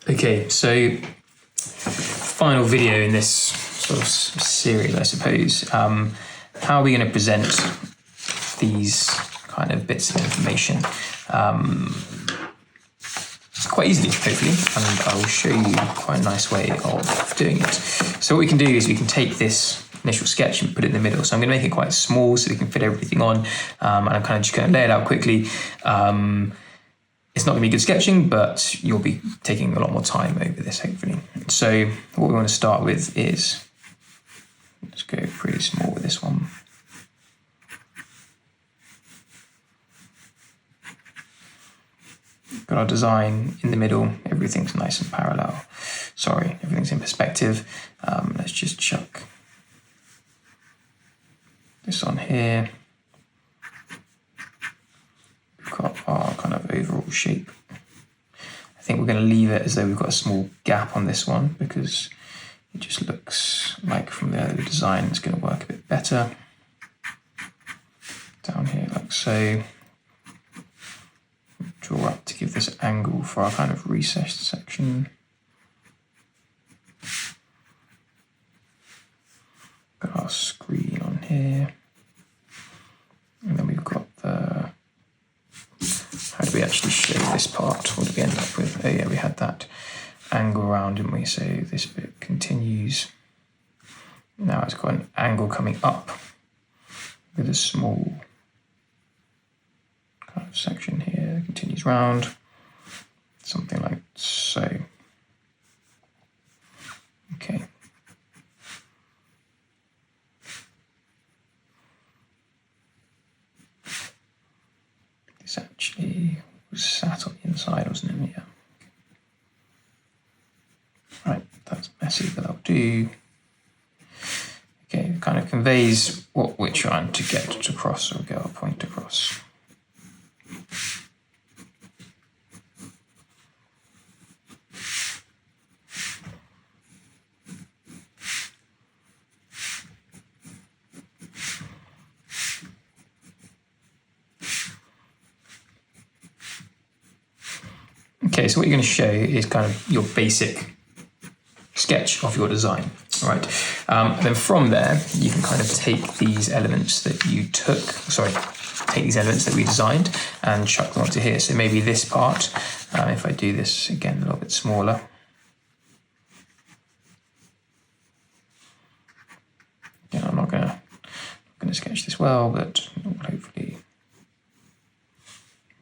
Okay, so final video in this sort of series, I suppose. How are we going to present these kind of bits of information? Quite easily, hopefully, and I will show you quite a nice way of doing it. So what we can do is we can take this initial sketch and put it in the middle. So I'm going to make it quite small so we can fit everything on, and I'm kind of just going to lay it out quickly. It's not going to be good sketching, but you'll be taking a lot more time over this, hopefully. So what we want to start with is, let's go pretty small with this one. Got our design in the middle, everything's nice and parallel. Sorry, everything's in perspective. Let's just chuck this on here. We've got our kind of overall shape. I think we're going to leave it as though we've got a small gap on this one because it just looks like from the other design it's going to work a bit better. Down here like so. Draw up to give this angle for our kind of recessed section. Got our screen on here. And then we've got the, how do we actually show this part? What did we end up with? Oh yeah, we had that angle around, didn't we? So this bit continues. Now it's got an angle coming up with a small kind of section here, continues round, something like so. Okay. This actually was sat on the inside, wasn't it? Yeah. Right, that's messy, but that'll do. Okay, it kind of conveys what we're trying to get across or get our point across. Okay, so what you're going to show is kind of your basic sketch of your design, right? Then from there, you can kind of take these elements that you took, take these elements that we designed and chuck them onto here. So maybe this part, if I do this again a little bit smaller. Again, I'm not gonna sketch this well, but hopefully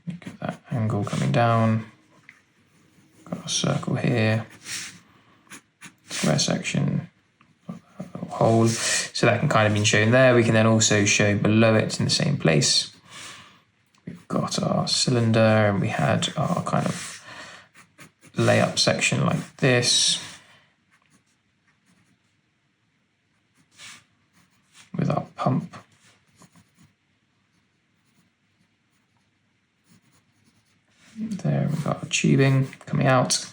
look at that angle coming down. Got a circle here, square section, hole, so that can kind of be shown there. We can then also show below it in the same place. We've got our cylinder and we had our kind of layup section like this with our pump. There we've got our tubing coming out.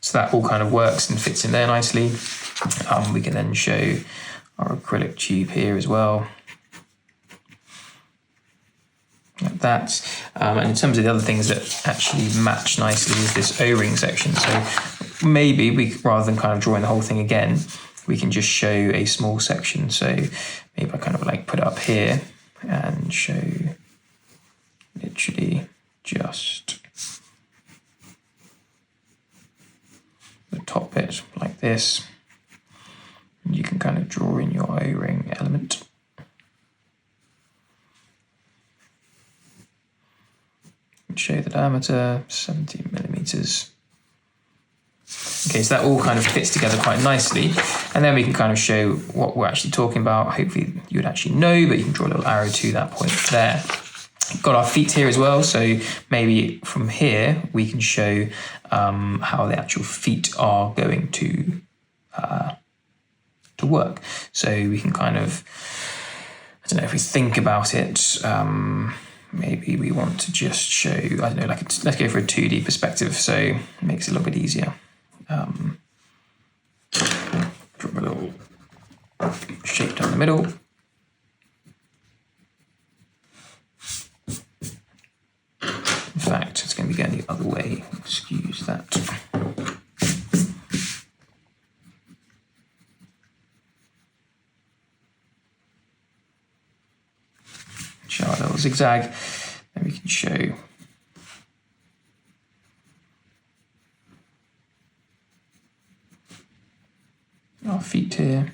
So that all kind of works and fits in there nicely. We can then show our acrylic tube here as well. Like that. And in terms of the other things that actually match nicely is this O-ring section. So maybe we, rather than kind of drawing the whole thing again, we can just show a small section. So maybe I kind of like put it up here and show literally just the top bit like this. You can kind of draw in your O-ring element. Show the diameter, 17 millimeters. Okay, so that all kind of fits together quite nicely. And then we can kind of show what we're actually talking about. Hopefully you would actually know, but you can draw a little arrow to that point there. Got our feet here as well, so maybe from here we can show how the actual feet are going to work. So we can kind of, I don't know, if we think about it, maybe we want to just show, I don't know, like let's go for a 2D perspective, so it makes it a little bit easier. Drop a little shape down the middle. In fact, it's going to be going the other way. Excuse that. zigzag. Then we can show our feet here.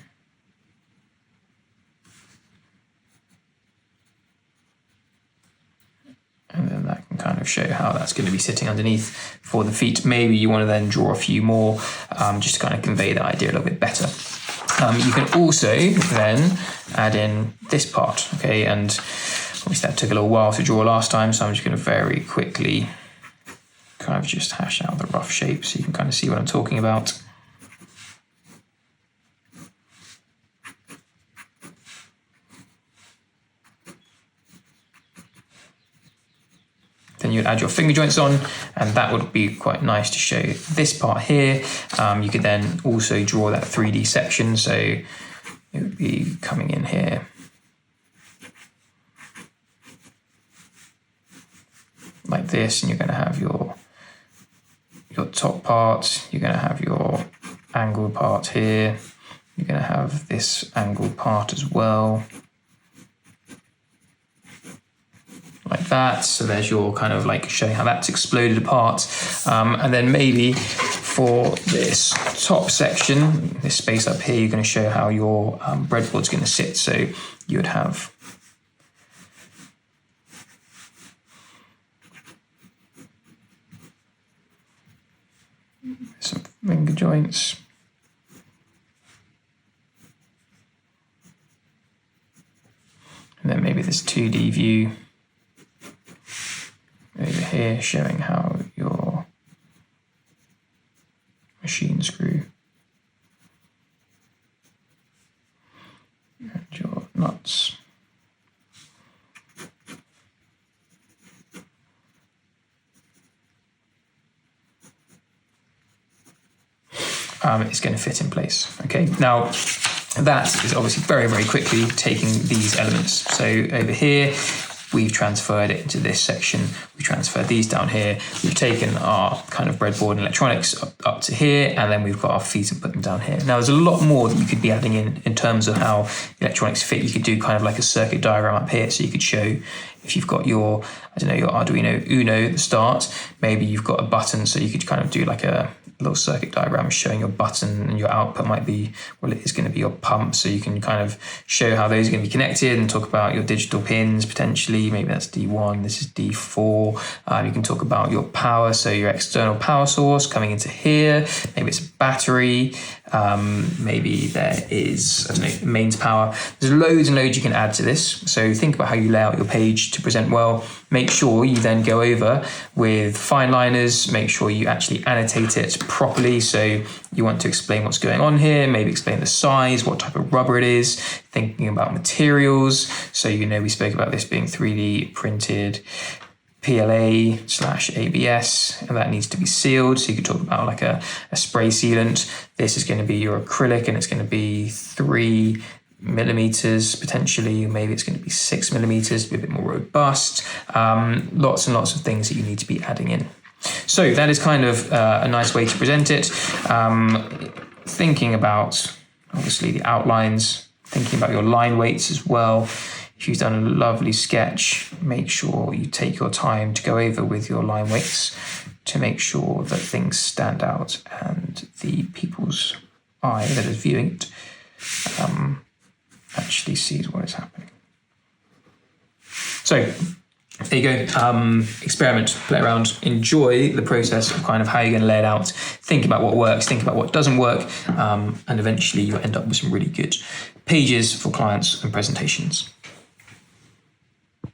And then that can kind of show how that's going to be sitting underneath for the feet. Maybe you want to then draw a few more just to kind of convey that idea a little bit better. You can also then add in this part, okay? And obviously that took a little while to draw last time, so I'm just going to very quickly kind of just hash out the rough shape so you can kind of see what I'm talking about. Then you'd add your finger joints on, and that would be quite nice to show this part here. You could then also draw that 3D section, so it would be coming in here like this, and you're going to have your top part, you're going to have your angled part here, you're going to have this angled part as well, like that. So there's your kind of like showing how that's exploded apart. And then maybe for this top section, this space up here, you're going to show how your breadboard's going to sit. So you would have some finger joints. And then maybe this 2D view over here showing how your machine screw and your nuts. It's going to fit in place. Okay, now that is obviously very, very quickly taking these elements. So over here, we've transferred it into this section. We transferred these down here. We've taken our kind of breadboard and electronics up to here, and then we've got our feet and put them down here. Now, there's a lot more that you could be adding in terms of how electronics fit. You could do kind of like a circuit diagram up here, so you could show if you've got your, I don't know, your Arduino Uno at the start, maybe you've got a button, so you could kind of do like a little circuit diagram showing your button, and your output might be, well, it is going to be your pump, so you can kind of show how those are going to be connected and talk about your digital pins potentially. Maybe that's D1, this is D4. You can talk about your power, so your external power source coming into here. Maybe it's a battery. Maybe there is, I don't know, mains power. There's loads and loads you can add to this. So think about how you lay out your page to present well. Make sure you then go over with fine liners, make sure you actually annotate it properly. So you want to explain what's going on here, maybe explain the size, what type of rubber it is, thinking about materials. So, you know, we spoke about this being 3D printed PLA/ABS, and that needs to be sealed. So you could talk about like a spray sealant. This is going to be your acrylic, and it's going to be 3 millimeters potentially, maybe it's going to be 6 millimeters to be a bit more robust. Lots and lots of things that you need to be adding in. So that is kind of a nice way to present it. Thinking about obviously the outlines, thinking about your line weights as well. If you've done a lovely sketch, make sure you take your time to go over with your line weights to make sure that things stand out and the people's eye that is viewing it actually sees what is happening. So there you go. Experiment, play around, enjoy the process of kind of how you're going to lay it out. Think about what works, think about what doesn't work, and eventually you'll end up with some really good pages for clients and presentations.